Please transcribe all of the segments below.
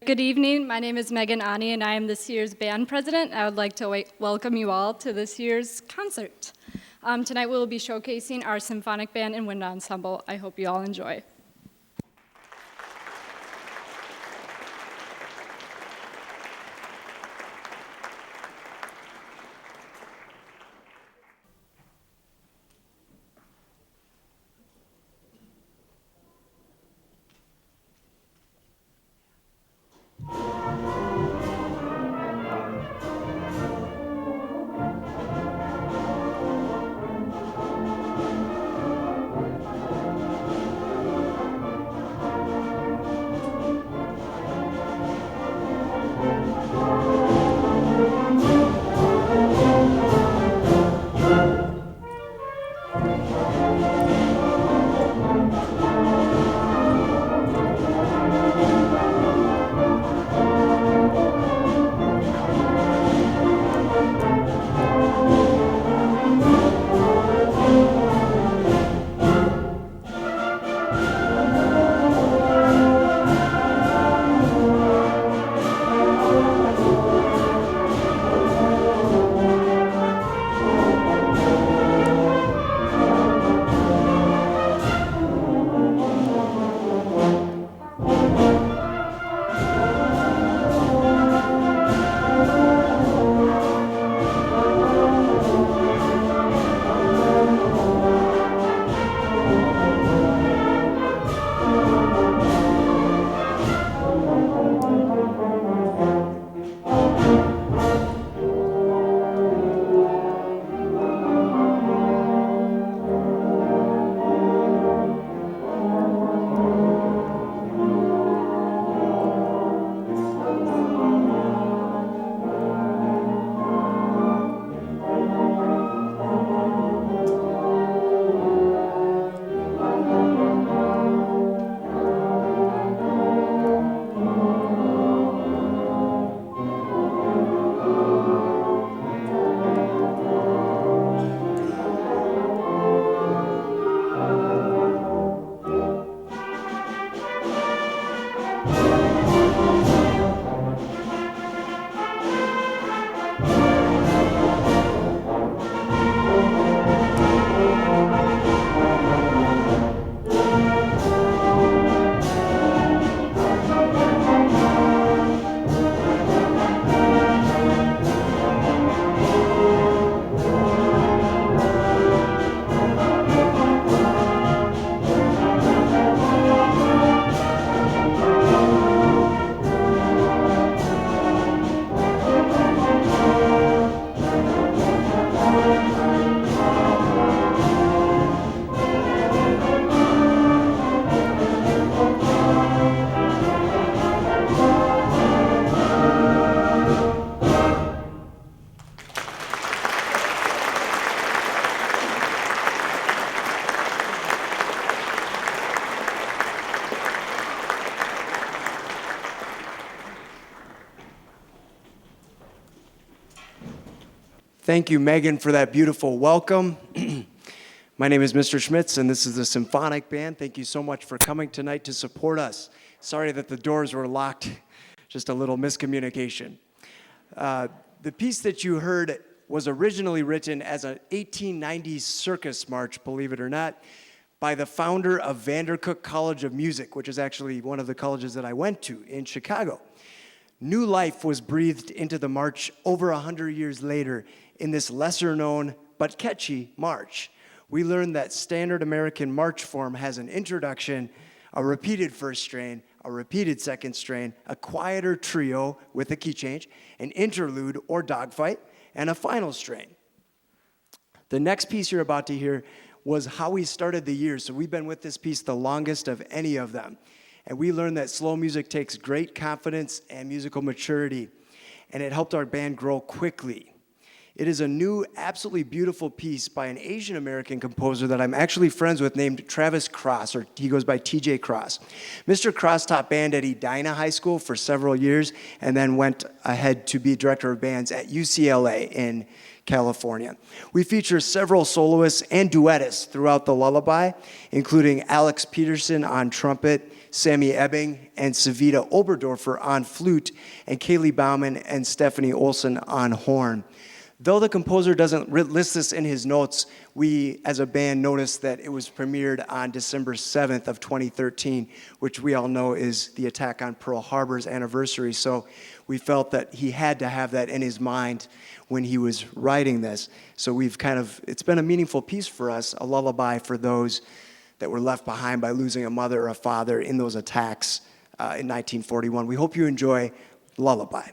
Good evening. My name is Megan Ani, and I am this year's band president. I would like to welcome you all to this year's concert. Tonight we will be showcasing our symphonic band and wind ensemble. I hope you all enjoy. Thank you, Megan, for that beautiful welcome. My name is Mr. Schmitz, and this is the Symphonic Band. Thank you so much for coming tonight to support us. Sorry that the doors were locked, just a little miscommunication. The piece that you heard was originally written as an 1890s circus march, believe it or not, by the founder of Vandercook College of Music, which is actually one of the colleges that I went to in Chicago. New life was breathed into the march over 100 years later in this lesser-known but catchy march. We learned that standard American march form has an introduction, a repeated first strain, a repeated second strain, a quieter trio with a key change, an interlude or dogfight, and a final strain. The next piece you're about to hear was how we started the year. So we've been with this piece the longest of any of them. And we learned that slow music takes great confidence and musical maturity, and it helped our band grow quickly. It is a new, absolutely beautiful piece by an Asian American composer that I'm actually friends with named Travis Cross, or he goes by TJ Cross. Mr. Cross taught band at Edina High School for several years and then went ahead to be director of bands at UCLA in California. We feature several soloists and duettists throughout the lullaby, including Alex Peterson on trumpet, Sammy Ebbing and Savita Oberdorfer on flute, and Kaylee Bauman and Stephanie Olson on horn. Though the composer doesn't list this in his notes, we as a band noticed that it was premiered on December 7th of 2013, which we all know is the attack on Pearl Harbor's anniversary. So we felt that he had to have that in his mind when he was writing this. So it's been a meaningful piece for us, a lullaby for those that were left behind by losing a mother or a father in those attacks in 1941. We hope you enjoy Lullaby.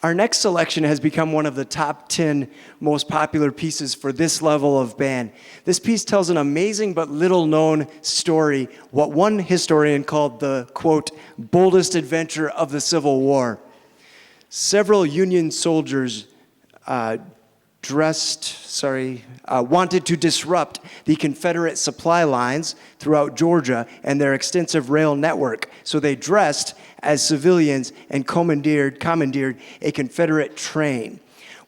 Our next selection has become one of the top 10 most popular pieces for this level of band. This piece tells an amazing but little known story, what one historian called the, quote, boldest adventure of the Civil War. Several Union soldiers wanted to disrupt the Confederate supply lines throughout Georgia and their extensive rail network. So they dressed as civilians and commandeered a Confederate train.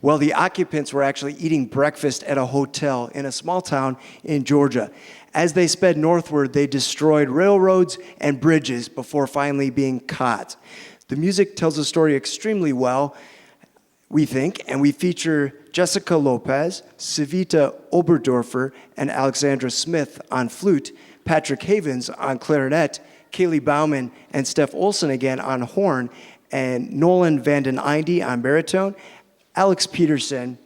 Well, the occupants were actually eating breakfast at a hotel in a small town in Georgia. As they sped northward, they destroyed railroads and bridges before finally being caught. The music tells the story extremely well, we think, and we feature Jessica Lopez, Savita Oberdorfer, and Alexandra Smith on flute, Patrick Havens on clarinet, Kaylee Bauman and Steph Olson again on horn, and Nolan Vanden Einde on baritone, Alex Peterson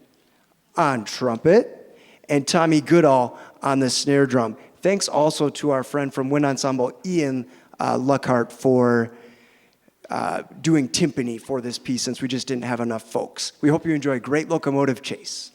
on trumpet, and Tommy Goodall on the snare drum. Thanks also to our friend from Wind Ensemble, Ian Luckhart, for doing timpani for this piece since we just didn't have enough folks. We hope you enjoy Great Locomotive Chase.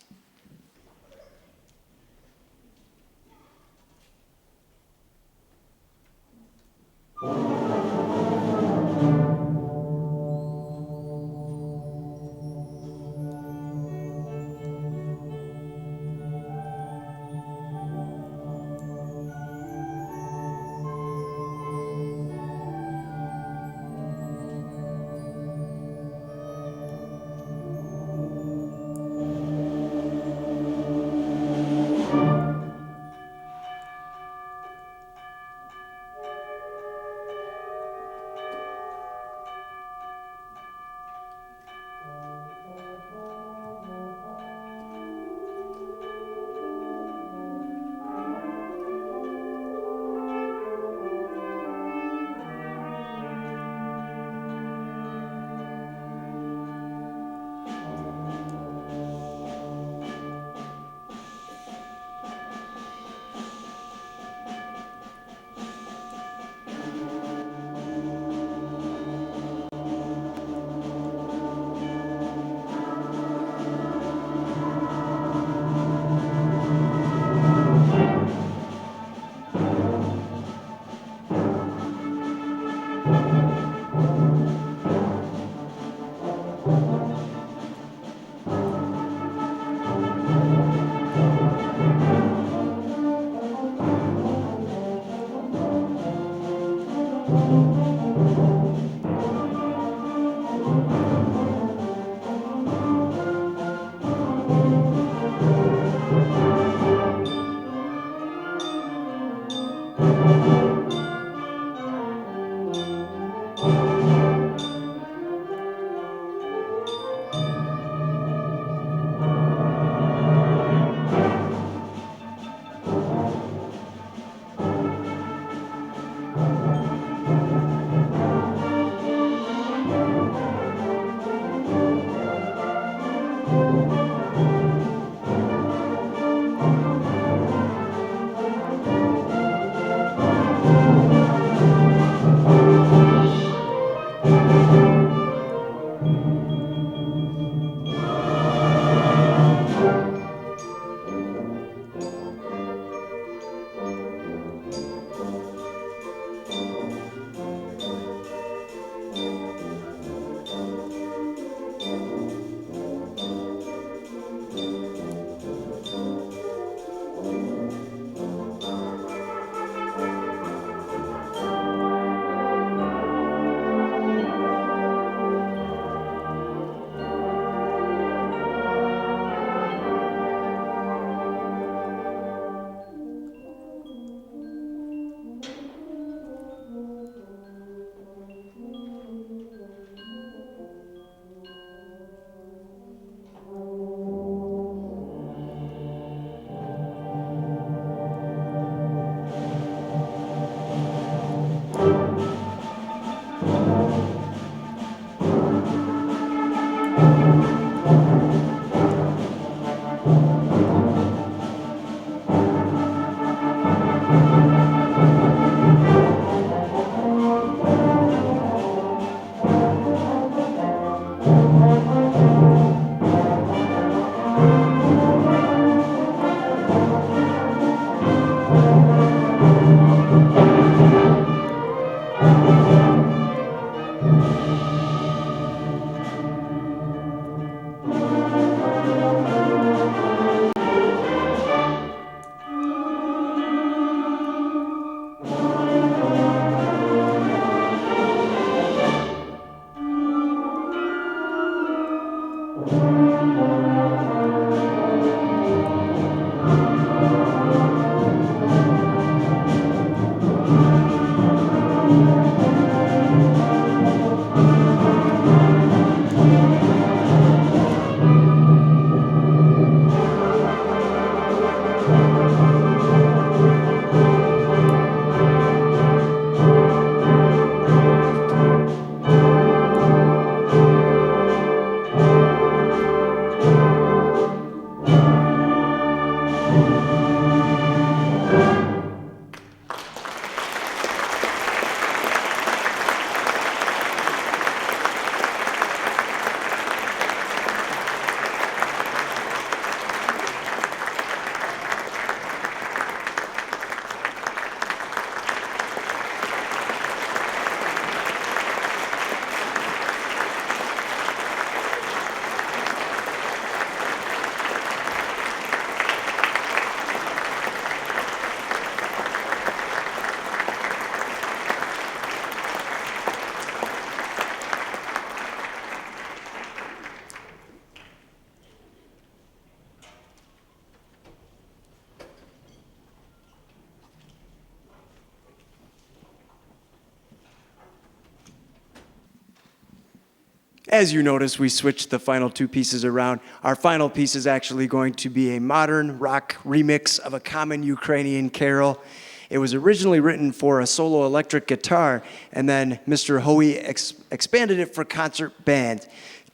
As you notice, we switched the final two pieces around. Our final piece is actually going to be a modern rock remix of a common Ukrainian carol. It was originally written for a solo electric guitar, and then Mr. Hoey expanded it for concert band.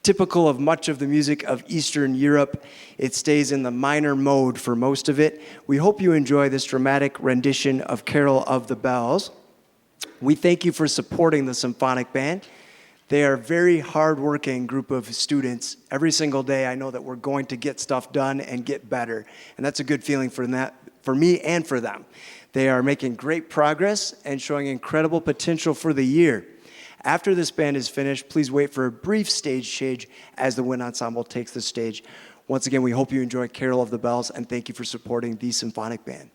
Typical of much of the music of Eastern Europe, it stays in the minor mode for most of it. We hope you enjoy this dramatic rendition of Carol of the Bells. We thank you for supporting the Symphonic Band. They are a very hardworking group of students. Every single day, I know that we're going to get stuff done and get better. And that's a good feeling for me and for them. They are making great progress and showing incredible potential for the year. After this band is finished, please wait for a brief stage change as the wind ensemble takes the stage. Once again, we hope you enjoy Carol of the Bells, and thank you for supporting the Symphonic Band.